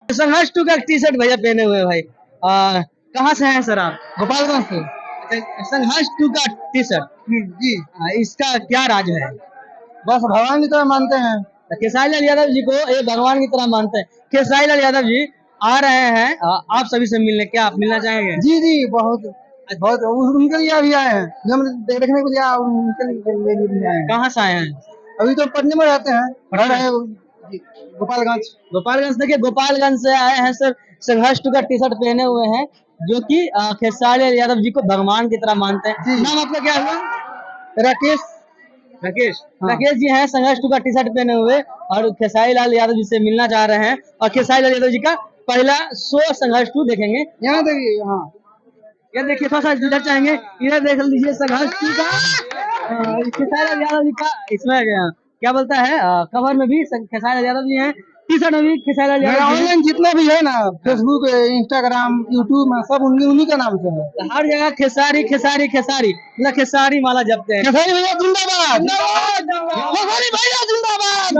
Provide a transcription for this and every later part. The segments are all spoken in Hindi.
संघर्ष टू का टी शर्ट भैया पहने हुए हैं भाई। कहाँ से हैं सर आप? गोपालगंज से। अच्छा, संघर्ष टू का टी शर्ट जी। इसका क्या राज है? बस भगवान की तरह मानते हैं। खेसारी लाल यादव जी को ये भगवान की तरह मानते हैं। खेसारी लाल यादव जी आ रहे हैं आप सभी से मिलने, क्या आप मिलना चाहेंगे? जी जी, बहुत बहुत उनके लिए अभी आए हैं, जब देखने को लिया उनके लिए भी आए हैं। कहाँ से आए हैं? अभी तो पटने में रहते हैं, पटना? गोपालगंज। गोपालगंज देखिए, गोपालगंज से आए हैं सर। संघर्ष टू का टी शर्ट पहने हुए हैं, जो कि खेसारी लाल यादव जी को भगवान की तरह मानते हैं। नाम आपका क्या हुआ? राकेश। राकेश। हाँ। राकेश जी हैं, संघर्ष टू का टी शर्ट पहने हुए और खेसारी लाल यादव जी से मिलना चाह रहे हैं और खेसारी लाल यादव जी का पहला शो संघर्ष टू देखेंगे। यहाँ देखिए, यहाँ ये देखिए, थोड़ा सा इधर चाहेंगे, इधर देख लीजिए संघर्ष टू का खेसारी लाल यादव जी का इसमें क्या बोलता है, कवर में भी खेसारी लाल यादव जी हैं, टी शर्ट में भी खेसारी लाल यादव जी हैं। ऑनलाइन जितना भी है ना, फेसबुक, इंस्टाग्राम, यूट्यूब में सब उन्हीं का नाम से है। हर जगह खेसारी खेसारी खेसारी, मतलब खेसारी माला जपते हैं। खेसारी भैया जिंदाबाद, खेसारी भैया जिंदाबाद।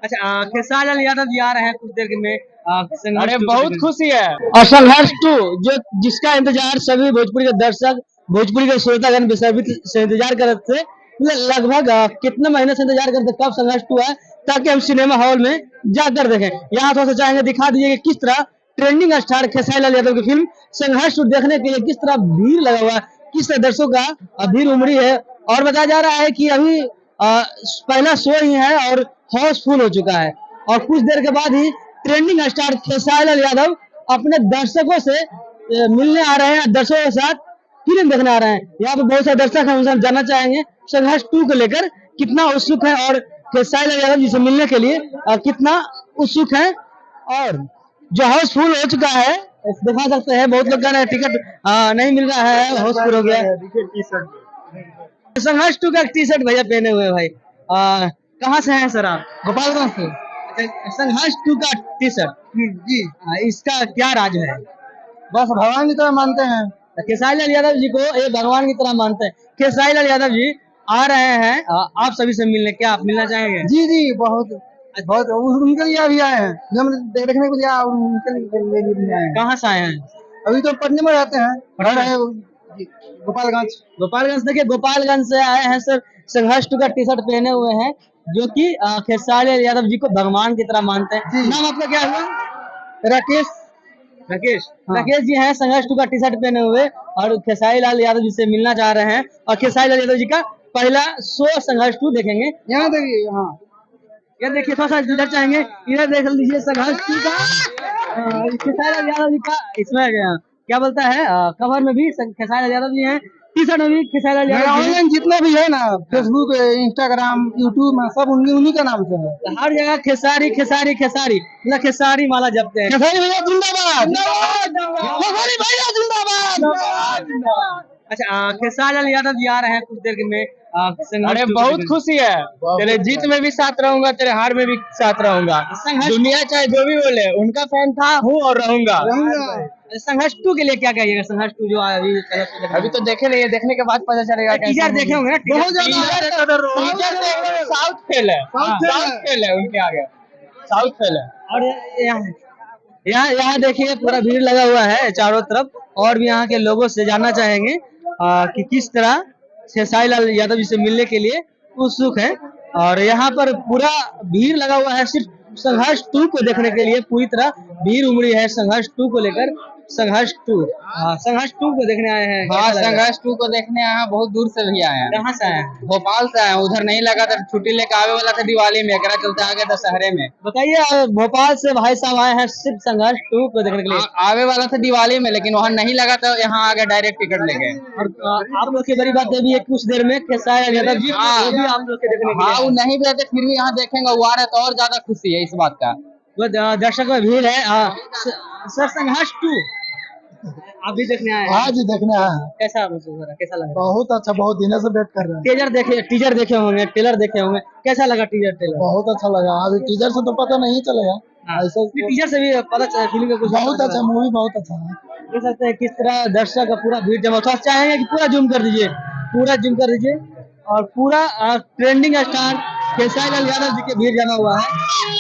अच्छा, खेसारी लाल यादव जी आ रहे हैं कुछ देर में। अरे बहुत खुशी है। और संघर्ष टू जो जिसका इंतजार सभी भोजपुरी के दर्शक, भोजपुरी के श्रोतागण सभी से इंतजार करते थे, मतलब लगभग कितने महीने से इंतजार करते कब संघर्ष टू है, ताकि हम सिनेमा हॉल में जाकर देखें। यहाँ थोड़ा सा चाहेंगे दिखा दीजिए कि किस तरह ट्रेंडिंग स्टार खेसारी लाल यादव की फिल्म संघर्ष टू देखने के लिए किस तरह भीड़ लगा हुआ है, किस तरह दर्शकों का भीड़ उमड़ी है। और बताया जा रहा है कि अभी पहला शो ही है और हाउसफुल हो चुका है और कुछ देर के बाद ही ट्रेंडिंग स्टार खेसारी लाल यादव अपने दर्शकों से मिलने आ रहे हैं, दर्शकों के साथ फिल्म देखने आ रहे हैं। यहाँ पे बहुत सारे दर्शक हैं, उनसे हम जानना चाहेंगे संघर्ष टू को लेकर कितना उत्सुक है और खेसारी लाल यादव जी से मिलने के लिए कितना उत्सुक है। और जो हाउसफुल हो चुका है दिखा सकते हैं, बहुत लोग कह रहे हैं टिकट नहीं मिल रहा है, हाउसफुल हो गया है। संघर्ष टू का टी शर्ट भैया पहने हुए हैं भाई। कहाँ से हैं सर आप? गोपालगंज से। संघर्ष टू का टी शर्ट जी। इसका क्या राज है? बस भगवान की तरह मानते हैं। खेसारी लाल यादव जी को ये भगवान की तरह मानते हैं। खेसारी लाल यादव जी आ रहे हैं आप सभी से मिलने, क्या आप मिलना चाहेंगे? जी जी, बहुत बहुत उनके लिए अभी आए हैं, जब देखने को लिया उनके लिए भी आए हैं। कहाँ से आए हैं? अभी तो पटने में रहते हैं, गोपालगंज। गोपालगंज देखिए, गोपालगंज से आए हैं सर। संघर्ष टू का टी शर्ट पहने हुए हैं, जो कि खेसारी लाल यादव जी को भगवान की तरह मानते हैं। नाम आपका क्या हुआ? राकेश। राकेश। हाँ। राकेश जी हैं, संघर्ष टू का टी शर्ट पहने हुए और खेसारी लाल यादव जी से मिलना चाह रहे हैं और खेसारी लाल यादव जी का पहला शो संघर्ष टू देखेंगे। यहाँ देखिए, यहाँ ये देखिए, थोड़ा सा इधर चाहेंगे, इधर देख लीजिए संघर्ष टू का खेसारी लाल यादव जी का इसमें क्या बोलता है, कवर में भी खेसारी लाल यादव जी हैं, टी शर्ट में भी खेसारी लाल यादव जी हैं। ऑनलाइन जितना भी है ना, फेसबुक, इंस्टाग्राम, यूट्यूब में सब उन्हीं का नाम से है। हर जगह खेसारी खेसारी खेसारी, मतलब खेसारी माला जपते हैं। खेसारी भैया जिंदाबाद, खेसारी भैया जिंदाबाद। अच्छा, खेसारी लाल यादव जी आ रहे हैं कुछ देर में। अरे बहुत खुशी है, तेरे जीत में भी साथ रहूंगा, तेरे हार में भी साथ रहूंगा। दुनिया चाहे जो भी बोले, उनका फैन था, हूँ और रहूंगा। संघर्ष टू के लिए क्या कहिएगा? संघर्ष टू जो अभी तो देखे नहीं है, देखने के बाद पता चलेगा। टीजर देखे होंगे ना? बहुत ज्यादा साउथ फेल है, साउथ फेल है उनके आगे, साउथ फेल है। और यहाँ देखिए पूरा भीड़ लगा हुआ है चारों तरफ, और भी यहाँ के लोगों से जानना चाहेंगे कि किस तरह खेसारी लाल यादव जी से मिलने के लिए उत्सुक है। और यहाँ पर पूरा भीड़ लगा हुआ है सिर्फ संघर्ष टू को देखने के लिए, पूरी तरह भीड़ उमड़ी है संघर्ष टू को लेकर। संघर्ष टू को देखने आए हैं। हाँ, संघर्ष टू को देखने आए हैं, बहुत दूर से भी आए हैं। कहाँ से आए हैं? भोपाल से आए हैं, उधर नहीं लगा था, छुट्टी लेकर आवे वाला था दिवाली में, एकरा चलते आ गए दशहरे में। बताइए, भोपाल से भाई साहब आए हैं सिर्फ संघर्ष टू को देखने के लिए। आवे वाला था दिवाली में, लेकिन वहाँ नहीं लगा था, यहाँ आ गए डायरेक्ट टिकट लेके। और आप लोग की बड़ी बात ये भी है, कुछ देर में खेसारी लाल यादव जी वो भी आप लोग के देखने के लिए। हाँ, वो नहीं भी रहते फिर भी यहाँ देखेंगे, वो आ रहे तो और ज्यादा खुशी है इस बात का। वो दर्शक में भीड़ है। सर, संघर्ष टू आप भी देखने आए हैं? हाँ जी, देखने आए हैं। कैसा महसूस हो रहा है, कैसा लगा? बहुत अच्छा, बहुत दिनों से वेट कर रहे हैं। टीजर देखे होंगे, ट्रेलर देखे होंगे, कैसा लगा टीजर ट्रेलर? बहुत अच्छा लगा। अभी टीजर से तो पता नहीं चलेगा, ऐसा टीजर से भी पता चला फिल्म का कुछ। बहुत अच्छा मूवी, बहुत अच्छा है। देख सकते हैं किस तरह दर्शक का पूरा भीड़ जमा। तो चाहेंगे कि पूरा जूम कर दीजिए, पूरा जूम कर दीजिए, और पूरा ट्रेंडिंग स्टार खेसारी लाल यादव जी के भीड़ जमा हुआ है।